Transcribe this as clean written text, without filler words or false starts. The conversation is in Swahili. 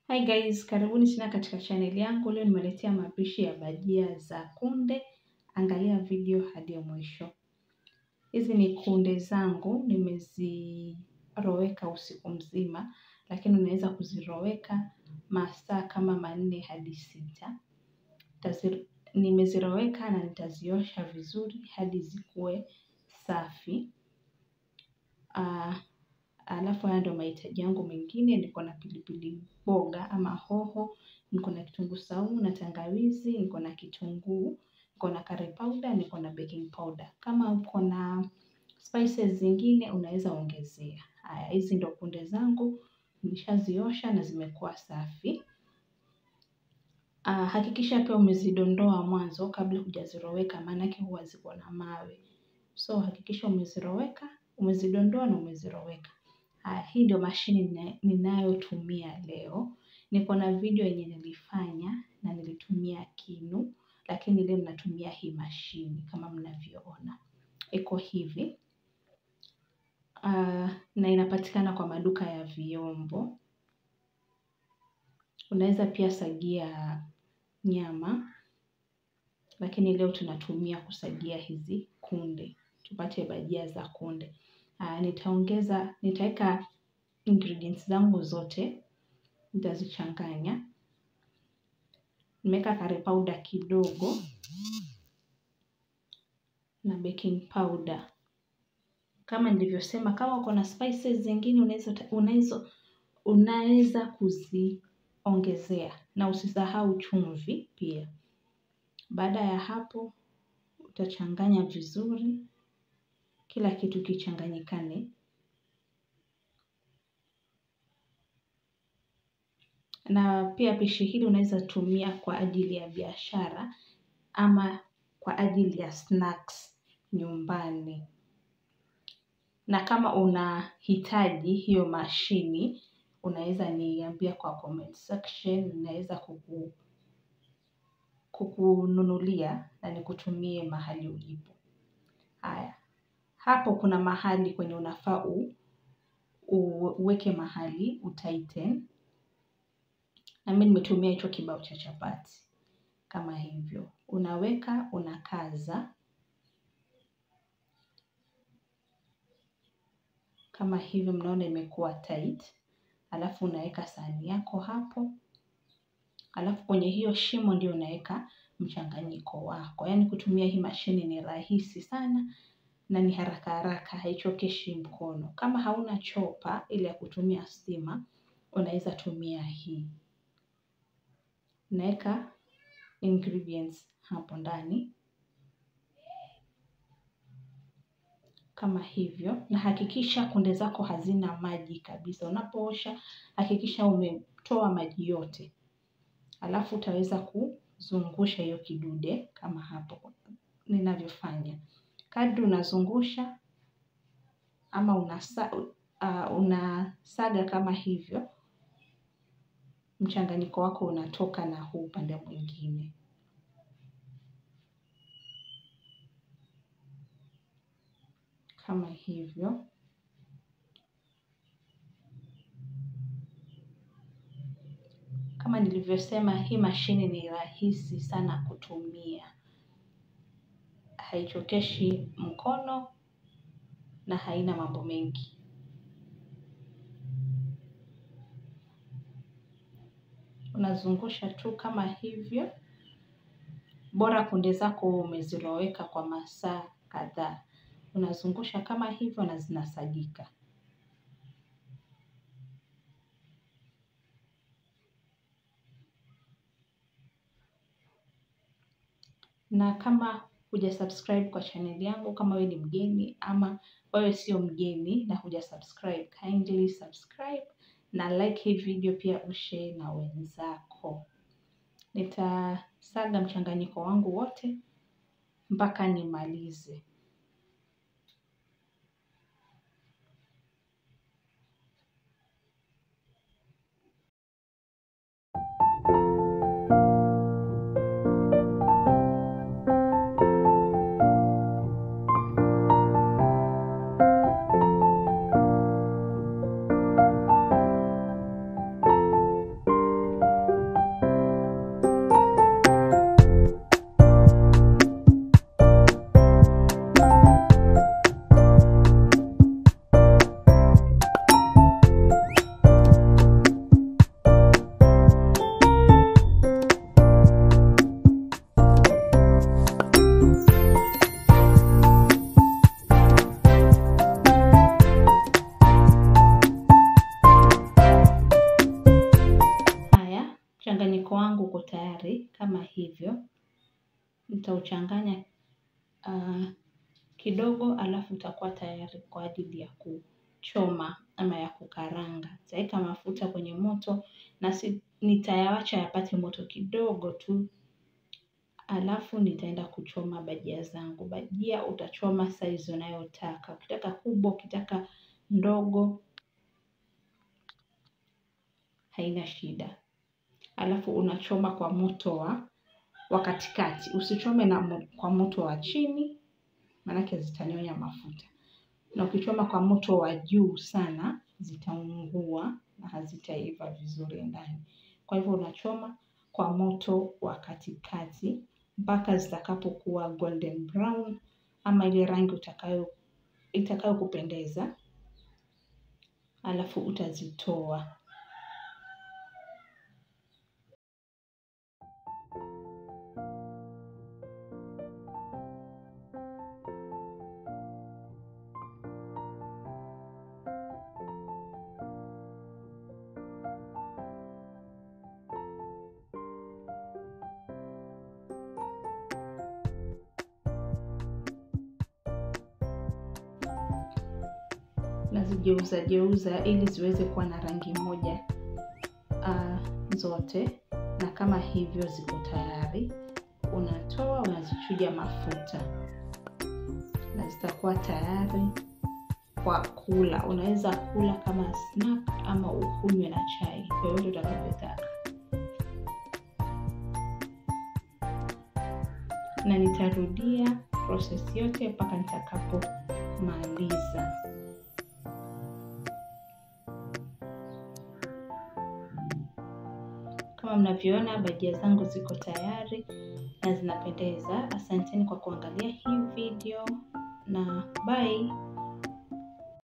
Hi guys, karibuni tena katika channel yangu. Leo nimeletea mapishi ya bajia za kunde. Angalia video hadi ya mwisho. Hizi ni kunde zangu, nimeziroweka usiku mzima, lakini unaweza kuziroweka masaa kama 4 hadi 6. Nimeziroweka na nitaziosha vizuri hadi zikuwe safi. Alafu haya ndio mahitaji yangu mengine. Niko na pilipili boga ama hoho, niko na kitunguu saumu na tangawizi, niko na kitunguu, niko na curry powder, niko na baking powder. Kama uko na spices zingine unaweza ongezea. Haya, hizi ndio kunde zangu, nishaziosha na zimekuwa safi. Hakikisha pia umezidondoa mwanzo kabla hujaziroweka, maanake huwa ziko na mawe. So hakikisha umeziroweka, umezidondoa na umeziroweka. Hii ndio mashini ninayotumia leo. Niko na video yenye nilifanya na nilitumia kinu, lakini leo natumia hii mashini kama mnavyoona. Iko hivi. Na inapatikana kwa maduka ya vyombo. Unaweza pia sagia nyama, lakini leo tunatumia kusagia hizi kunde. Tupate bajia za kunde. Nitaweka ingredients zangu zote, nitazichanganya. Nimeweka curry powder kidogo na baking powder. Kama nilivyosema, kama uko na spices zingine unaweza kuziongezea, na usisahau chumvi pia. Baada ya hapo utachanganya vizuri, kila kitu kichanganyikane. Na pia pishi hili unaweza tumia kwa ajili ya biashara ama kwa ajili ya snacks nyumbani. Na kama unahitaji hiyo mashini, unaweza niambia kwa comment section, naweza kukununulia na nikutumie mahali ulipo. Haya, hapo kuna mahali kwenye unafaa uweke mahali, utighten. Na mimi nimetumia hicho kibao cha chapati. Kama hivyo, unaweka, unakaza. Kama hivyo mnaona imekuwa tight. Alafu unaweka sahani yako hapo. Alafu kwenye hiyo shimo ndio unaweka mchanganyiko wako. Yaani kutumia hii mashini ni rahisi sana na ni haraka haraka, haichokeshi mkono. Kama hauna chopa ile ya kutumia stima, unaweza tumia hii. Naweka ingredients hapo ndani. Kama hivyo, na hakikisha kunde zako hazina maji kabisa. Unapoosha, hakikisha umetoa maji yote. Alafu utaweza kuzungusha hiyo kidude kama hapo ninavyofanya. Kadri unazungusha ama unasaga kama hivyo, mchanganyiko wako unatoka na huu upande mwingine. Kama hivyo. Kama nilivyosema, hii mashini ni rahisi sana kutumia. Haichokeshi mkono na haina mambo mengi. Unazungusha tu kama hivyo. Bora kunde zako umeziroweka kwa masaa kadhaa. Unazungusha kama hivyo na zinasagika. Na kama hujasubscribe kwa channel yangu, kama wewe ni mgeni ama wewe sio mgeni na hujasubscribe, kindly subscribe na like hii video, pia ushare na wenzako. Nitasaga mchanganyiko wangu wote mpaka nimalize. Mchanganyiko wangu uko tayari kama hivyo. Nitauchanganya kidogo, alafu utakuwa tayari kwa ajili ya kuchoma ama ya kukaranga. Nitaweka mafuta kwenye moto na nitayawacha yapate moto kidogo tu. Alafu nitaenda kuchoma bajia zangu. Bajia utachoma size unayotaka. Ukitaka kubwa, ukitaka ndogo, haina shida. Alafu unachoma kwa moto wa katikati. Usichome kwa moto wa chini, maanake zitanyonya mafuta. Na ukichoma kwa moto wa juu sana, zitaungua na hazitaiva vizuri ndani. Kwa hivyo unachoma kwa moto wa katikati mpaka zitakapokuwa golden brown ama ile rangi itakayo kupendeza. Alafu utazitoa. Nazigeuza ili ziweze kuwa na rangi moja zote, na kama hivyo ziko tayari. Unatoa, unazichuja mafuta na zitakuwa tayari kwa kula. Unaweza kula kama snack ama ukunywe na chai, yoyote utakavyotaka. Na nitarudia process yote mpaka nitakapomaliza. Kama mnavyoona bajia zangu ziko tayari na zinapendeza. Asanteni kwa kuangalia hii video na bye.